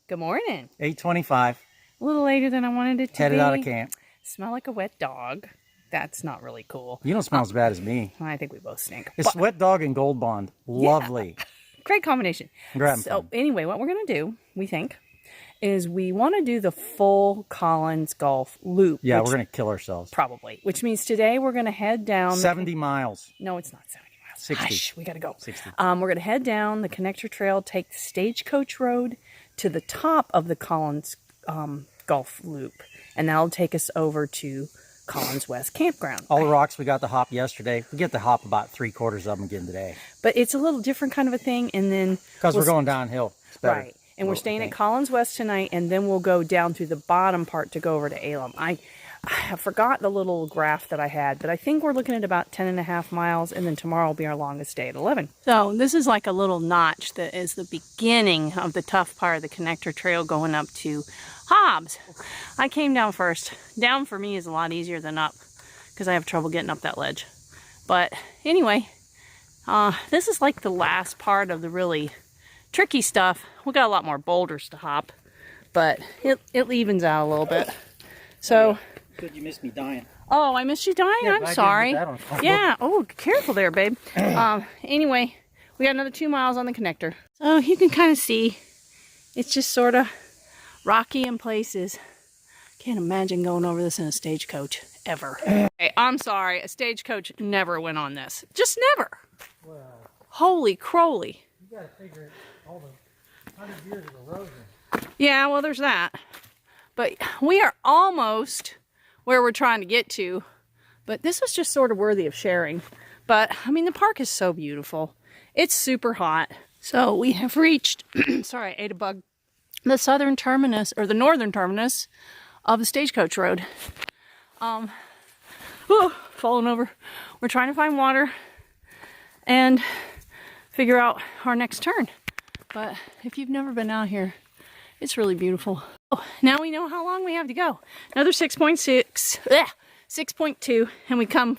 Good morning. 8:25. A little later than I wanted it to Headed be. out of camp. Smell like a wet dog. That's not really cool. You don't smell as bad as me. I think we both stink. It's wet dog and Gold Bond. Lovely. Yeah. Great combination. Anyway, what we're going to do, we think, is we want to do the full Collins Golf loop. Yeah, we're going to kill ourselves. Probably. Which means today we're going to head down. 70 miles. No, it's not 70 miles. 60. Hush, we got to go. 60. We're going to head down the Connector Trail, take the Stagecoach Road to the top of the Collins Golf Loop. And that'll take us over to Collins West Campground. All the rocks we got to hop yesterday. We get to hop about 3/4 of them again today. But it's a little different kind of a thing. And then because we're going downhill. It's better. Right. And we're staying at Collins West tonight, and then we'll go down through the bottom part to go over to Elam. I forgot the little graph that I had, but I think we're looking at about 10.5 miles, and then tomorrow will be our longest day at 11. So this is like a little notch that is the beginning of the tough part of the Connector Trail going up to Hobbs. I came down first. Down for me is a lot easier than up because I have trouble getting up that ledge. But anyway, this is like the last part of the really tricky stuff. We got a lot more boulders to hop, but it evens out a little bit. So good, you missed me dying. Oh, I missed you dying? Yeah, I'm sorry. Yeah. Oh, careful there, babe. Anyway, we got another 2 miles on the connector. So you can kind of see it's just sort of rocky in places. Can't imagine going over this in a stagecoach ever. Hey, I'm sorry. A stagecoach never went on this. Just never. Well, holy crowley. You got to figure all the 100 years of erosion. Yeah, well, there's that. But we are almost where we're trying to get to. But this was just sort of worthy of sharing. But, I mean, the park is so beautiful. It's super hot. So we have reached, sorry, I ate a bug, the southern terminus, or the northern terminus of the Stagecoach Road. Falling over. We're trying to find water and figure out our next turn. But if you've never been out here, it's really beautiful. Oh, now we know how long we have to go. Another 6.2, and we come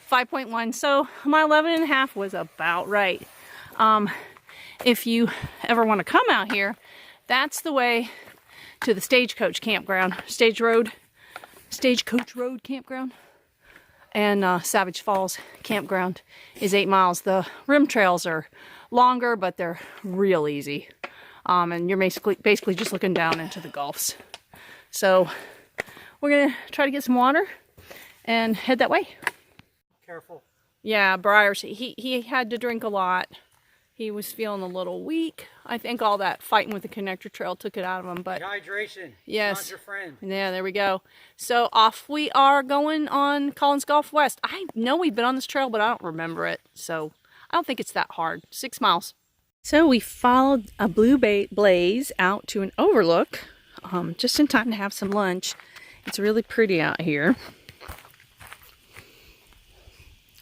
5.1. So my 11.5 was about right. If you ever want to come out here, that's the way to the Stagecoach Campground, Stagecoach Road Campground, and Savage Falls Campground is 8 miles. The rim trails are longer, but they're real easy. And you're basically just looking down into the gulfs. So we're gonna try to get some water and head that way. Careful. Yeah, Briars, he had to drink a lot. He was feeling a little weak. I think all that fighting with the Connector Trail took it out of him. But dehydration. Yes. Not your friend. Yeah, there we go. So off we are going on Collins Golf West. I know we've been on this trail, but I don't remember it. So I don't think it's that hard. 6 miles. So we followed a blue blaze out to an overlook, just in time to have some lunch. It's really pretty out here.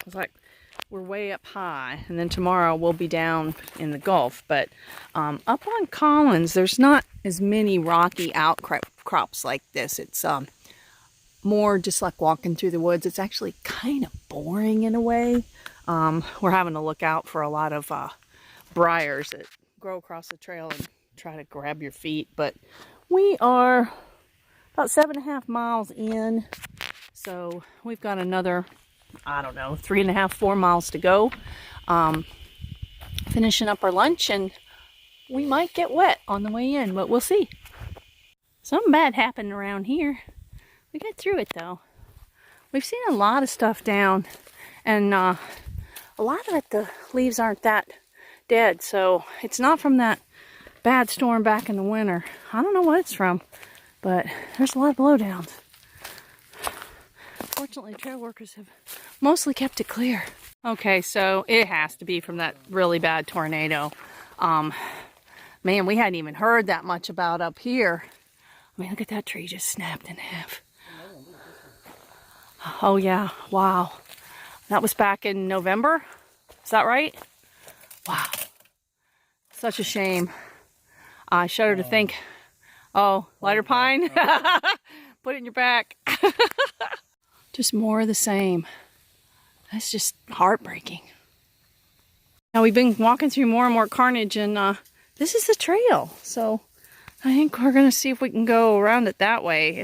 It's like we're way up high, and then tomorrow we'll be down in the Gulf. But up on Collins, there's not as many rocky outcrops like this. It's more just like walking through the woods. It's actually kind of boring in a way. We're having to look out for a lot of briars that grow across the trail and try to grab your feet. But we are about 7.5 miles in, so we've got another, I don't know, 3.5, 4 miles to go. Finishing up our lunch, and we might get wet on the way in, but we'll see. Something bad happened around here. We got through it though. We've seen a lot of stuff down, and a lot of it, the leaves aren't that dead, so it's not from that bad storm back in the winter. I don't know what it's from, but there's a lot of blowdowns. Fortunately, trail workers have mostly kept it clear. Okay, so it has to be from that really bad tornado. Man, we hadn't even heard that much about up here. I mean, look at that tree just snapped in half. Oh yeah, wow. That was back in November. Is that right? Wow. Such a shame. I shudder to think. Oh, lighter pine? Put it in your back. Just more of the same. That's just heartbreaking. Now we've been walking through more and more carnage, and this is the trail. So I think we're going to see if we can go around it that way.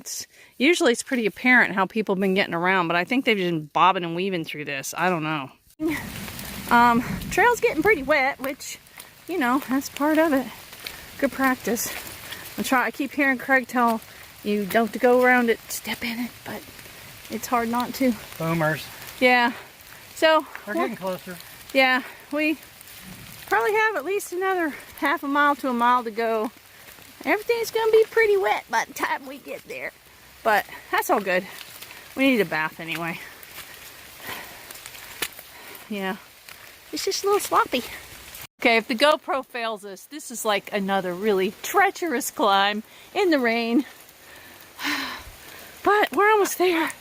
Usually it's pretty apparent how people have been getting around, but I think they've been bobbing and weaving through this. I don't know. Trail's getting pretty wet, which, you know, that's part of it. Good practice. I keep hearing Craig tell you don't have to go around it, step in it, but it's hard not to. Boomers. Yeah. So We're getting closer. Yeah, we probably have at least another half a mile to a mile to go. Everything's gonna be pretty wet by the time we get there, but that's all good. We need a bath anyway. Yeah, it's just a little sloppy. Okay, if the GoPro fails us, this is like another really treacherous climb in the rain. But we're almost there.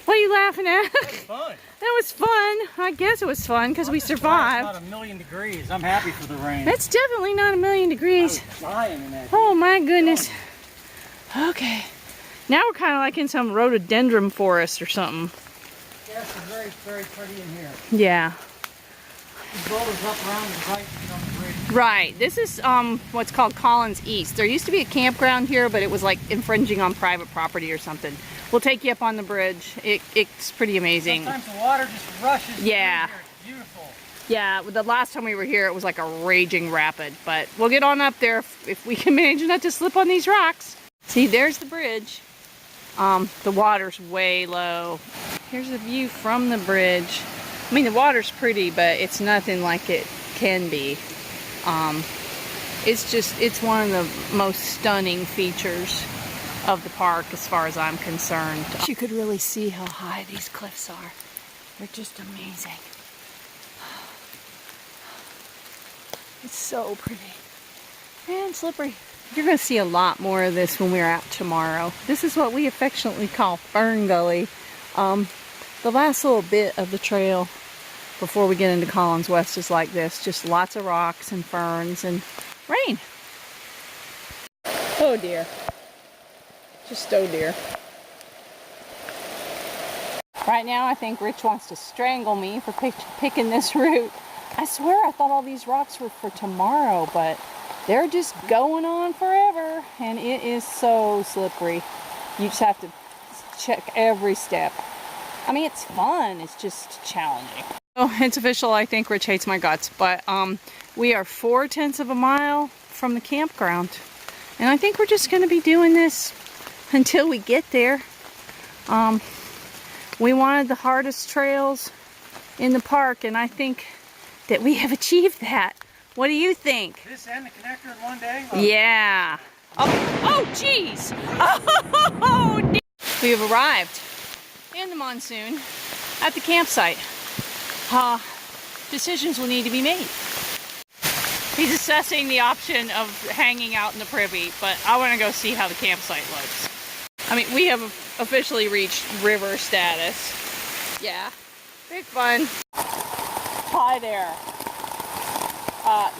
What are you laughing at? That was fun. That was fun. I guess it was fun because we survived. It's not 1,000,000 degrees. I'm happy for the rain. It's definitely not 1,000,000 degrees. I was dying in that. Oh my goodness. Okay. Now we're kind of like in some rhododendron forest or something. Yes, it's very, very pretty in here. Yeah. The boulders up around the right on the bridge. Right. This is what's called Collins East. There used to be a campground here, but it was like infringing on private property or something. We'll take you up on the bridge. It's pretty amazing. Sometimes the water just rushes through Yeah. here. It's beautiful. Yeah, the last time we were here, it was like a raging rapid. But we'll get on up there if we can manage not to slip on these rocks. See, there's the bridge. The water's way low. Here's a view from the bridge. I mean, the water's pretty, but it's nothing like it can be. It's one of the most stunning features of the park as far as I'm concerned. You could really see how high these cliffs are. They're just amazing. It's so pretty and slippery. You're going to see a lot more of this when we're out tomorrow. This is what we affectionately call Fern Gully. The last little bit of the trail before we get into Collins West is like this. Just lots of rocks and ferns and rain. Oh dear. Just oh dear. Right now I think Rich wants to strangle me for picking this route. I swear I thought all these rocks were for tomorrow, but they're just going on forever, and it is so slippery. You just have to check every step. I mean, it's fun, it's just challenging. Oh, it's official, I think Rich hates my guts, but we are 4/10 of a mile from the campground, and I think we're just going to be doing this until we get there. We wanted the hardest trails in the park, and I think that we have achieved that. What do you think? This and the connector in one day? Yeah. Oh, geez. Oh, we have arrived in the monsoon at the campsite. Decisions will need to be made. He's assessing the option of hanging out in the privy, but I want to go see how the campsite looks. I mean, we have officially reached river status. Yeah, big fun. Hi there.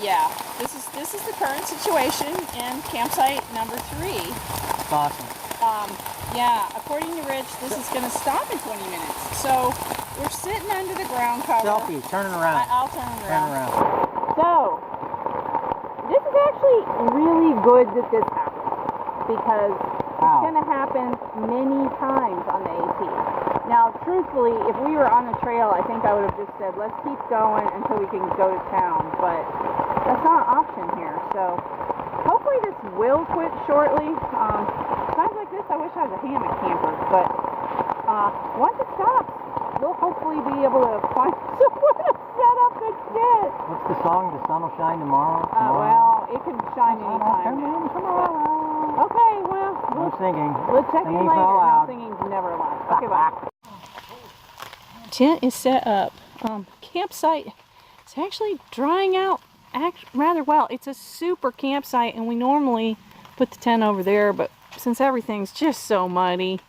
Yeah, this is the current situation in campsite number 3. That's awesome. Yeah, according to Rich, this is going to stop in 20 minutes. So we're sitting under the ground cover. Selfie, turn it around. I'll turn it Turn around. around. So this is actually really good that this happened, because it's going to happen many times on the AT. Now, truthfully, if we were on the trail, I think I would have just said, let's keep going until we can go to town, but that's not an option here. So hopefully this will quit shortly. Times like this, I wish I was a hammock camper, but once it stops, we'll hopefully be able to find somewhere to set up the tent. What's the song? The sun will shine tomorrow? Well, it can shine anytime. Okay, well, No singing. we'll check in Singing's later. not No, allowed. singing's never allowed. Okay, bye. Tent is set up. Campsite is actually drying out rather well. It's a super campsite, and we normally put the tent over there, but since everything's just so muddy,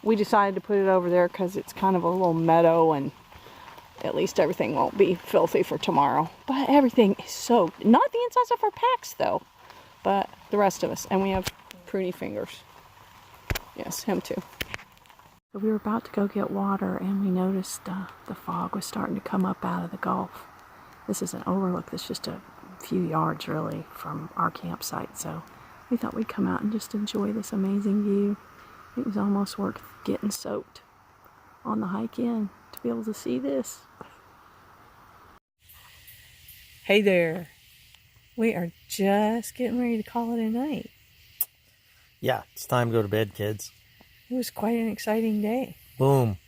we decided to put it over there because it's kind of a little meadow, and at least everything won't be filthy for tomorrow. But everything is soaked. Not the insides of our packs, though, but the rest of us. And we have pretty fingers. Yes, him too. We were about to go get water, and we noticed the fog was starting to come up out of the Gulf. This is an overlook that's just a few yards, really, from our campsite. So we thought we'd come out and just enjoy this amazing view. It was almost worth getting soaked on the hike in to be able to see this. Hey there. We are just getting ready to call it a night. Yeah, it's time to go to bed, kids. It was quite an exciting day. Boom.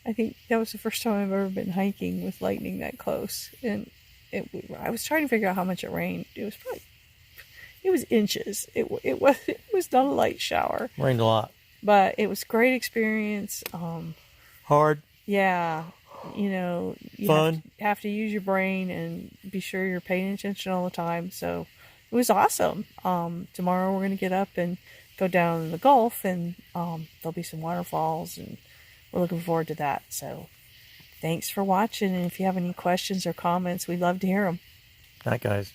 I think that was the first time I've ever been hiking with lightning that close. And I was trying to figure out how much it rained. It was inches. It was not a light shower. Rained a lot. But it was a great experience. Hard. Yeah. You know, you Fun. have to use your brain and be sure you're paying attention all the time. So it was awesome. Tomorrow we're going to get up and go down the Gulf, and there'll be some waterfalls, and we're looking forward to that. So thanks for watching, and if you have any questions or comments, we'd love to hear them. Night, guys.